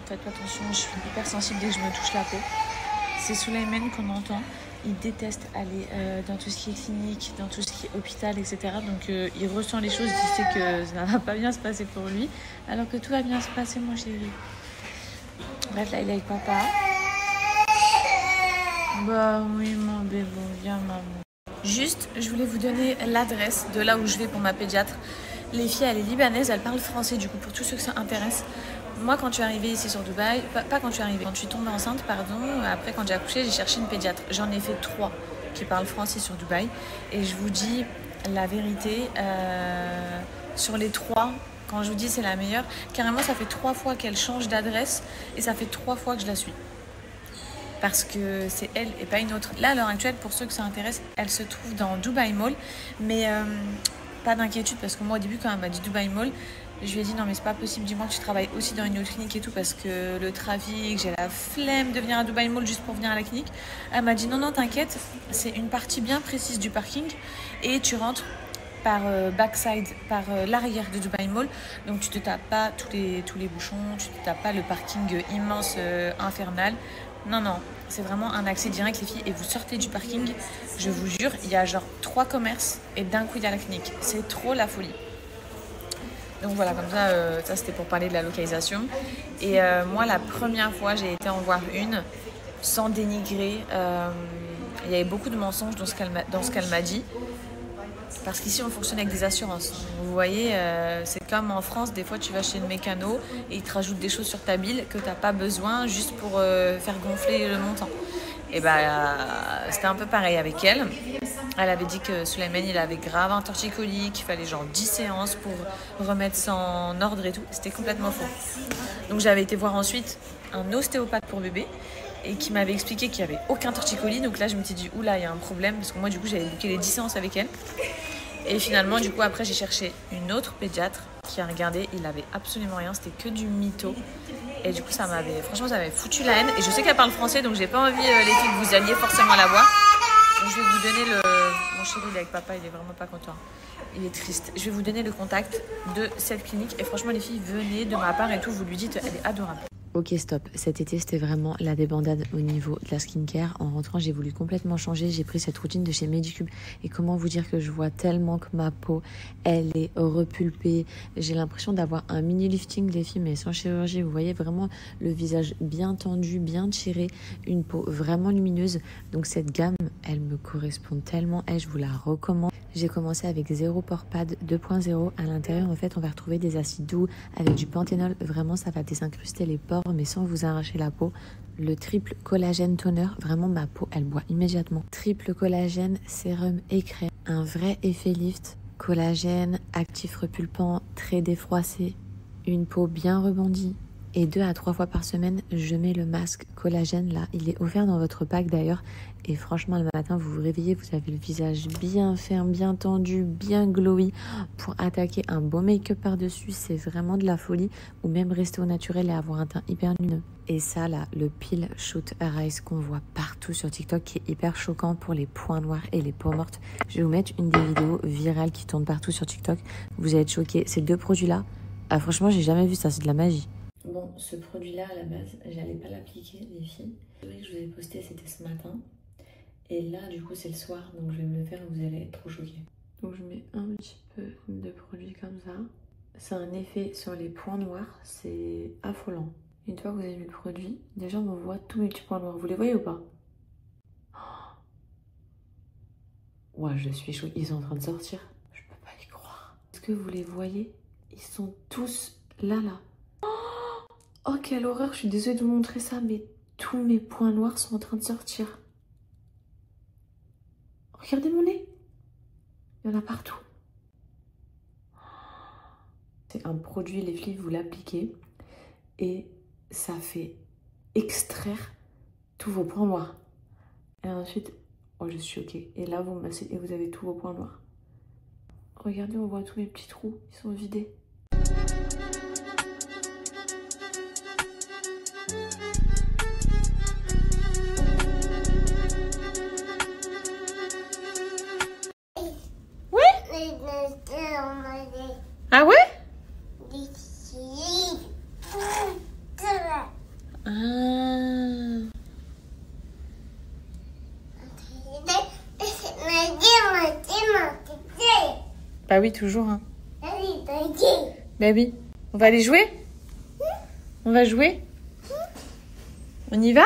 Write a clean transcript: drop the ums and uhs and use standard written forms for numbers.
faites attention, je suis hyper sensible dès que je me touche la peau. C'est Souleymane qu'on entend. Il déteste aller dans tout ce qui est clinique, dans tout ce qui est hôpital, etc. Donc il ressent les choses, il sait que ça va pas bien se passer pour lui, alors que tout va bien se passer, mon chéri. Bref, là il est avec papa. Bah oui, mon bébé, viens maman. Juste, je voulais vous donner l'adresse de là où je vais pour ma pédiatre. Les filles, elle est libanaise, elle parle français, du coup pour tous ceux que ça intéresse. Moi, quand je suis arrivée ici sur Dubaï, pas quand je suis arrivée, quand je suis tombée enceinte, pardon, après quand j'ai accouché, j'ai cherché une pédiatre. J'en ai fait 3 qui parlent français sur Dubaï. Et je vous dis la vérité, sur les 3, quand je vous dis c'est la meilleure, carrément ça fait 3 fois qu'elle change d'adresse et ça fait 3 fois que je la suis. Parce que c'est elle et pas une autre. Là, à l'heure actuelle, pour ceux que ça intéresse, elle se trouve dans Dubai Mall. Mais pas d'inquiétude, parce que moi, au début, quand elle m'a dit Dubai Mall, je lui ai dit non mais c'est pas possible, dis-moi que tu travailles aussi dans une autre clinique et tout, parce que le trafic, j'ai la flemme de venir à Dubai Mall juste pour venir à la clinique. Elle m'a dit non t'inquiète, c'est une partie bien précise du parking et tu rentres par backside, par l'arrière de Dubai Mall, donc tu te tapes pas tous les bouchons, tu te tapes pas le parking immense infernal. Non, c'est vraiment un accès direct les filles et vous sortez du parking, je vous jure, il y a genre 3 commerces et d'un coup il y a la clinique, c'est trop la folie. Donc voilà, comme ça, ça c'était pour parler de la localisation. Et moi, la première fois, j'ai été en voir une, sans dénigrer. Il y avait beaucoup de mensonges dans ce qu'elle m'a dit. Parce qu'ici, on fonctionne avec des assurances. Vous voyez, c'est comme en France, des fois, tu vas chez le mécano et il te rajoute des choses sur ta bille que tu n'as pas besoin juste pour faire gonfler le montant. Et c'était un peu pareil avec elle. Elle avait dit que Souleymane, il avait grave un torticolis, qu'il fallait genre 10 séances pour remettre ça en ordre et tout. C'était complètement faux. Donc j'avais été voir ensuite un ostéopathe pour bébé et qui m'avait expliqué qu'il n'y avait aucun torticolis. Donc là, je me suis dit, oula, il y a un problème. Parce que moi, du coup, j'avais booké les 10 séances avec elle. Et finalement, du coup, après, j'ai cherché une autre pédiatre qui a regardé. Il n'avait absolument rien. C'était que du mytho. Et du coup, franchement, ça m'avait foutu la haine. Et je sais qu'elle parle français, donc j'ai pas envie, les filles, que vous alliez forcément la voir. Donc, je vais vous donner mon chéri, il est avec papa, il est vraiment pas content. Il est triste. Je vais vous donner le contact de cette clinique. Et franchement, les filles, venez de ma part et tout. Vous lui dites, elle est adorable. Ok, stop. Cet été, c'était vraiment la débandade au niveau de la skincare. En rentrant, j'ai voulu complètement changer. J'ai pris cette routine de chez Medicube. Et comment vous dire que je vois tellement que ma peau, elle est repulpée. J'ai l'impression d'avoir un mini lifting, les filles, mais sans chirurgie. Vous voyez vraiment le visage bien tendu, bien tiré. Une peau vraiment lumineuse. Donc cette gamme, elle me correspond tellement. Et je vous la recommande. J'ai commencé avec Zero Pore Pad 2.0. À l'intérieur, en fait, on va retrouver des acides doux avec du panthénol. Vraiment, ça va désincruster les pores, mais sans vous arracher la peau. Le triple collagène toner, vraiment ma peau, elle boit immédiatement. Triple collagène, sérum et crème. Un vrai effet lift. Collagène, actif repulpant, très défroissé. Une peau bien rebondie. Et 2 à 3 fois par semaine, je mets le masque collagène là. Il est offert dans votre pack d'ailleurs. Et franchement, le matin, vous vous réveillez, vous avez le visage bien ferme, bien tendu, bien glowy. Pour attaquer un beau make-up par-dessus, c'est vraiment de la folie. Ou même rester au naturel et avoir un teint hyper lumineux. Et ça là, le Peel Shoot Arise qu'on voit partout sur TikTok, qui est hyper choquant pour les points noirs et les peaux mortes. Je vais vous mettre une des vidéos virales qui tournent partout sur TikTok. Vous allez être choqués. Ces 2 produits-là, franchement, j'ai jamais vu ça, c'est de la magie. Bon, ce produit-là, à la base, j'allais pas l'appliquer, les filles. C'est vrai que je vous avais posté, c'était ce matin. Et là, du coup, c'est le soir, donc je vais me le faire et vous allez être trop choqués. Donc je mets un petit peu de produit comme ça. C'est un effet sur les points noirs, c'est affolant. Une fois que vous avez mis le produit, déjà on voit tous mes petits points noirs. Vous les voyez ou pas? Ouais, je suis choquée. Ils sont en train de sortir. Je peux pas y croire. Est-ce que vous les voyez? Ils sont tous là. Oh, quelle horreur, je suis désolée de vous montrer ça, mais tous mes points noirs sont en train de sortir. Regardez mon nez. Il y en a partout. C'est un produit, les filles, vous l'appliquez et ça fait extraire tous vos points noirs. Et ensuite, oh, je suis choquée. Et là, vous massez et vous avez tous vos points noirs. Regardez, on voit tous mes petits trous, ils sont vidés. Ah ouais? Bah oui, toujours. Hein. Bah oui. On va aller jouer? On va jouer? On y va?